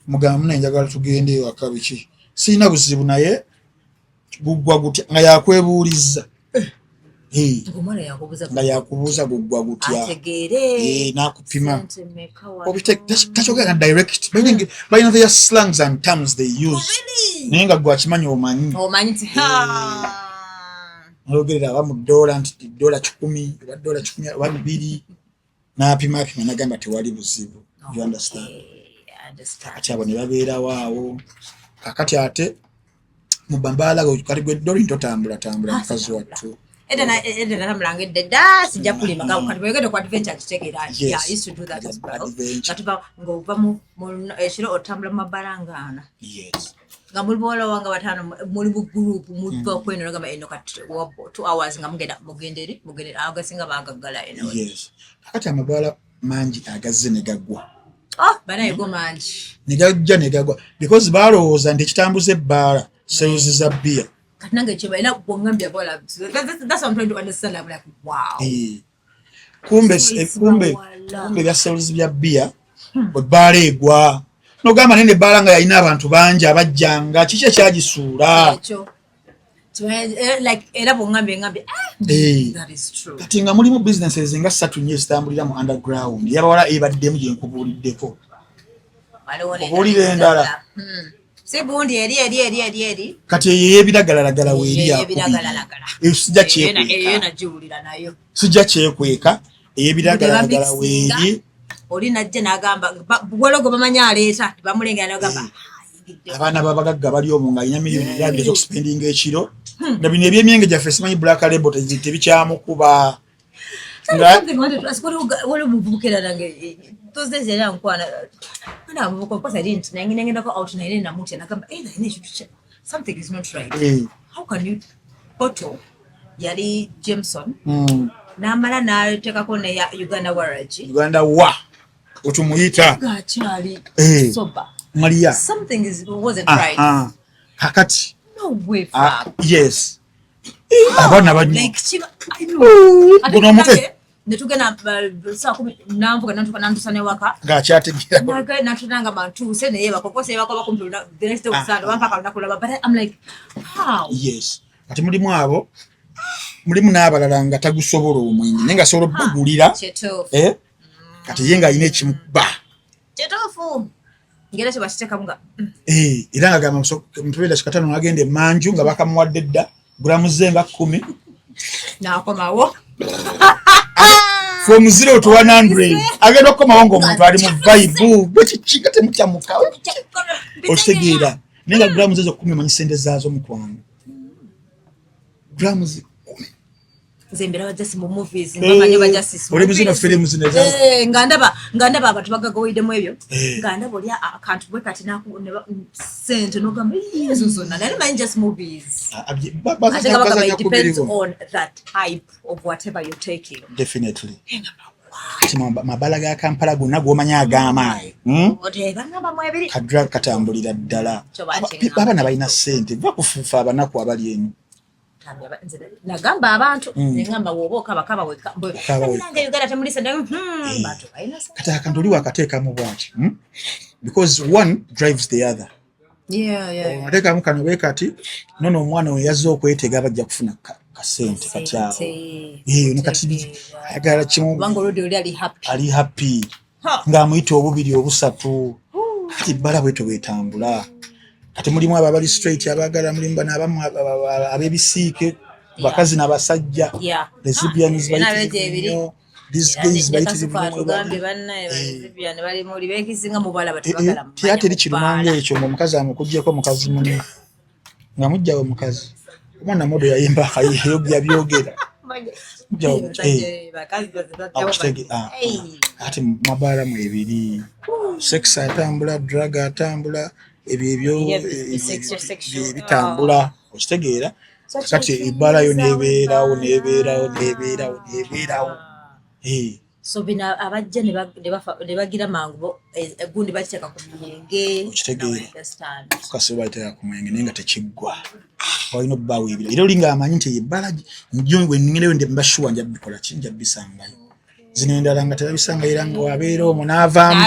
mugamba munna njagala tugende ewaka biki sirina buzibu naye gugwa gutya nga yakwebuuliza nga yakubuuza gugwa gutya nakupima takyogera direct balina their slangs and terms they use naye nga gwakimanyi omanyi ogerera aba mu $1 nti $10 oba $10 oba $2 napima nagamba tewali buzibu you understand kati abo ne babeerawo awo kakati ate mu Mabbala kali gwe doli ntotambula mukazi wattu Edda namulangedde dda sijja kulima kati bwegede ku adventure kitegera I used to do that as well katuba ng'ova mu ekiro otambula mu Mabbala ngaana nga muli bawala wanga batano muli mu group muva kweno ngamba eno kati 2 hours nga mugende agasinga bagaggala eno kakati Mabbala mangi agazze ne gaggwa banaye go mangi ne gagwa because balowooza nti ekitambuza ebbaala sales za beer Katinanga chiba ina bongambia bola. That's what I'm trying to understand. I'm like, wow. Kumbe bya sales bya beer bale egwa. No gamba nene bala nga yalina abantu bangi abajjanga kiki kyagisuula. Like era bongambia that is true. Kati nga mulimu businesses nga 3 nnyo zitambulira mu underground. Yabawala ebaddemu gye nkubuuliddeko. Obuulire endala. Segundi eri kati yebiragalagala weeri sijja kyekweka eyebiragalagala weeri oli najje n'agamba bwologo bamanyi aleeta bamulengera n'agamba abaana babagagga bali omwo nga alina miliyoni byabiri ez'okuspendinga ekiro nga bino ebyemyenge gyaffe simanyi black label tebikyamukuba those days era nkwana ana muko kwa sadi nangenda ko out na ile na muti nakamba ina something is not right how can you photo yali Jameson namala na teka ko ne ya Uganda wa otumuyita gachali soba Maria something wasn't right kakati no way yes abana banyu like chiba I know netugena saa 10 namvuga nantusane waka ngakyategeera natutanga bantu sene yeba kokose yeba kwa kumpula the next day kusanga mpaka nakulaba but I'm like how yes ati mulimu abo mulimu n'abalala nga tagusobola omwenge nenga sobola bugulira kati yenga alina ekimuba kyetofu ngera kye bakiteka nga era nga gamba mpebera kikatano agende manju nga bakamuwadde dda gramu zenga 10 nakomawo from 0 to 100 agenda okukomawo ng'omuntu ali mu vibe bwekiki temukyamuka okitegeera nenga gramu zezo 10 manyi sente zaazo mukwano gramu 10 zembera bajasi mu movies ngabanye bajasi oli muzino film zino ngandaba abantu bagagoyidemu ebyo ngandaba oli akantu bwe kati naku sente no gamba yezo zonna nali manyi just movies it depends on that type of whatever you're taking definitely Mabbala ga Kampala gonna gwomanya agamaye kadra katambulira ddala abana balina sente bakufuufa abanaku abali eno nagamba abantu ngamba woboka bakaba weka nange Uganda temulisa bantu kati akandoli wakateekamu bwati because one drives the other ateekamu kano bwe kati nono omwana we yazze okwetega bajja kufuna kasente katyawo kati ayagala kimu ali happy ng'amuyita obubiri obusatu kati bbala bweto bwetambula kati mulimu ababali straight abagala mulimu bana abamu abebisiike bakazi n'abasajja lesbians bayitirivu these gays bayitirivu tiyateri kirumanga ekyo omukazi amukuggyeko mukazi muni nga mujjawo mukazi omwana modo yayimba akayeyogya byogera ati Mabbala mu ebiri sex atambula drug atambula ebyo bitambula okitegeera kati ebbala yo nebeerawo so bina abajja ne bagira mangu egundi bakiteka ku myenge okitegeera kasi bayiteka ku myenge nenga tekiggwa olina obbaawo ebira era olinga amanyi nti ebbala njo bwe nningereyo mbashuwa nja bikola kinja bisangayo zino endala nga terabisanga era nga wabeera omwo n'avaamu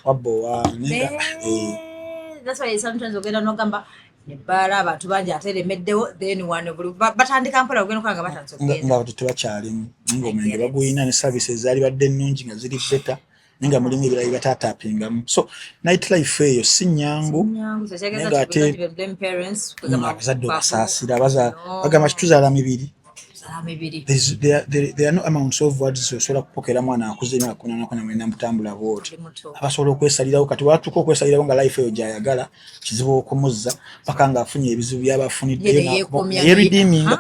wabowa that's why sometimes ogenda n'ogamba Mabbala abantu bangi ateremeddewo then one batandika mpola ogenda okanga batanze okugenda nga tebakyalimu nga omwenge baguyina ne services zaali badde ennungi nga ziri beta nenga mulimu ebirala bataataapingamu so night life eyo si nnyangu nenga ate abazadde basaasira bagamba kituzaala mibiri there are no amounts of words osobola kupokera mwana akuze na mutambula bwoti abasobola okwesalirawo kati watuuka okwesalirawo nga life eyo gyayagala kizibu okumuzza paka nga afunye ebizibu byabafuniddeyo yebidiiminga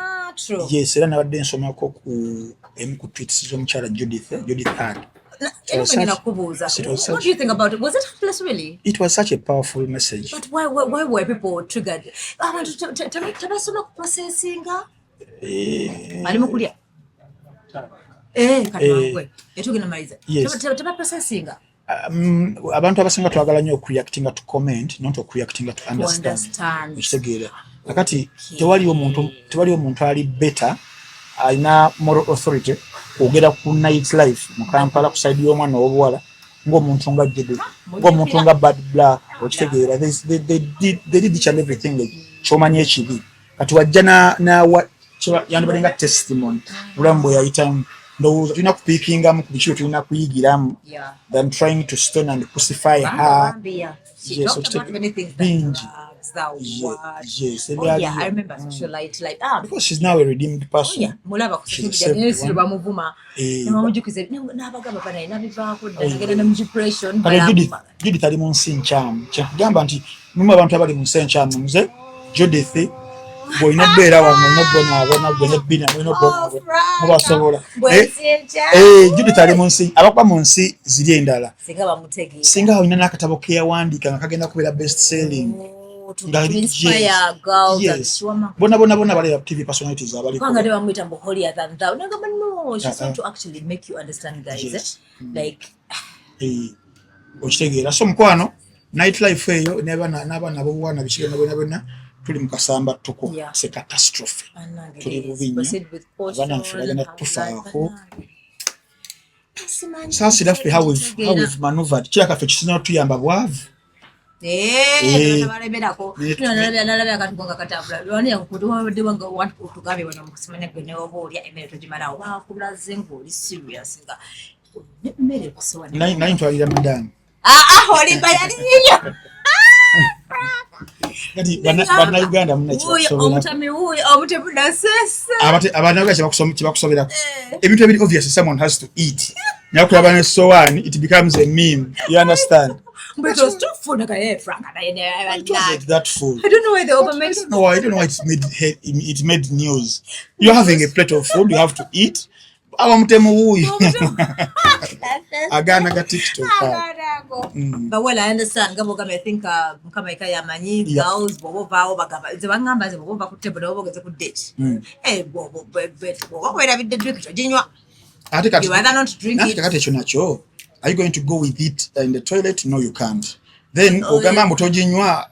yes era nabadde nsomako ku emu ku tweets z'omukyala Judith Hart. What do you think about it? Was it helpless, really? It was such a powerful message. But why were people triggered? I want to processing. Abantu abasinga twagala nnyo okureactinga to comment, not okureactinga to understand. Ekitegeera. Kakati tewali omuntu ali better alina moral authority ogera ku night life mu Kampala kuside y'omwana w'obuwala ng'omuntu nga Judith, ng'omuntu nga Bad Black, okitegeera. They did each and everything ky'omanyi ekibi. Kati wajja yandibadde nga testimony bulamu bwe yayitamu ndowooza tulina kupiikingamu ku biki tulina kuyigiramu than trying to stone and crucify her. Yes, bingi. Yes, I remember socialite like because she's now a redeemed person. Mulaba kusema bamuvuma namujukize nabagamba bana nabivaako ndagenda na depression Judith ali mu nsi nkyamu kyagamba nti mumu abantu abali mu nsi nkyamu nze Judith boina beera wano nobona gwe bina nobona mubasobola Judith ali mu nsi abakuba mu nsi ziri endala singa olina n'akatabo ke yawandiika nga kagenda kubeera best selling. Bona bali TV personalities abali kwanga de bamwita mbo holier than thou. No, she's trying to actually make you understand, guys. Yes. Like okitegeera so mukwano night life eyo n'abaana b'obwana bikigenda bonna tuli mu kasamba tuko. It's a catastrophe. Tuli bubi nnyo abaana bagenda tufaako. Sasa daffe how we've maneuvered kirakafe kisinga tuyamba bwavu. Ebintu ebiri obvious someone has to eat. Nakulaba ne sowani it becomes a meme. You understand? But it was too full, Frank. It wasn't that full. I don't know why they overmade. No, I don't know why it made news. You're having a plate of food, you have to eat. Agana ga TikTok. But well, I understand. I think Mkamaika Yamanyi, girls, Bobo Vao, Bagaba, the one number is Bobo Bakutable over the good date. Hey, Bobo, what would I be the drink? You rather not drink it. Are you going to go with it in the toilet? No, you can't. Then ogamba mutojinywa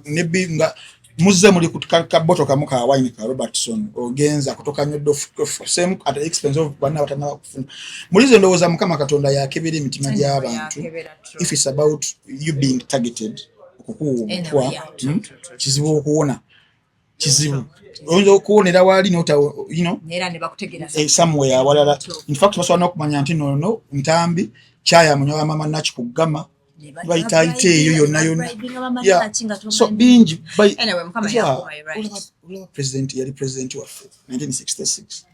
nebi nga muzze muli kutuka bottle kamu ka wine ka Robertson ogenza kutoka nyodo same at the expense of bana batana kufuna mulizo ndowooza mukama katonda yakebera emitima gy'abantu. If it's about you being targeted okukuwa kizibu okuwona kizibu oyinza okuwonera wali nera ne bakutegeera somewhere walala. In fact basobola n'okumanya nti no Ntambi chaya munyowa mama nakikugama bayita ite eyo yonna. So bingi anyway mukama yakuwa right. President yali president wa 1966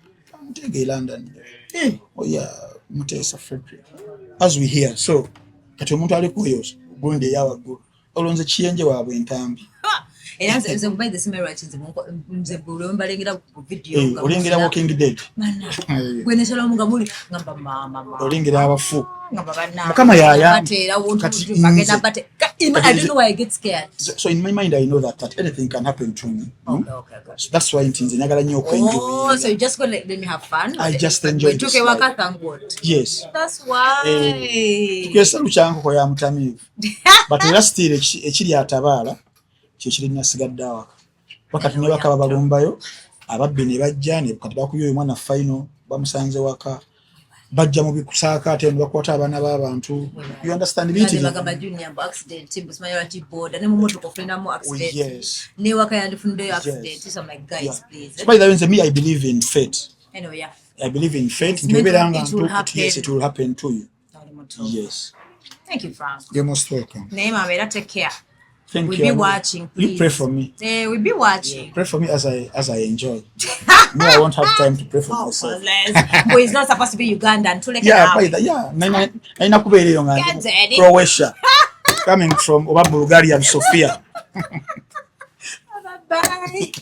Mutege London Mutesa Frederick as we hear. So kati omuntu ali kuyo gonde yawago olonze kiyenje waabwe Ntambi era nze by the same right nze bulombalengera ku video olengera Walking Dead gwene sala munga muli ngamba mama olengera abafu ngamba bana mukama yaya kati magenda bate I don't know why I get scared. So in my mind I know that anything can happen to me. Okay. So that's why ntinze nyagala nnyo okwenjoy. So you just go let me have fun. I just enjoy it. Okay, waka thank God. Yes. That's why. Tukesa luchango ko ya mutamivu. But era still ekiri atabaala kiri nyasigadde awaka. Wakati ne bakaba balumbayo ababbi ne bajja ne kati bakuyo omwana final bamusanze waka. Bajja mu bikusaka ate bakwata abana b'abantu. You understand biti bagamba junior accident busmanya ati board ne mu moto kofena mu accident. Yes. Ne wakayandi funde accident. So I'm like guys please. So by the way me I believe in fate. Anyway, I believe in fate. Yes, it will happen to you. Yes. Thank you, Frank. You're most welcome. Name Amira, take care. Thank we'll you. be watching, please. You pray for me. We'll be watching. Yeah, pray for me as I enjoy. Me, I won't have time to pray for myself. But it's not supposed to be Ugandan. Yeah, by that, yeah. Naina kubere yonga. Croatia. Coming from Bulgaria and Sofia. Bye.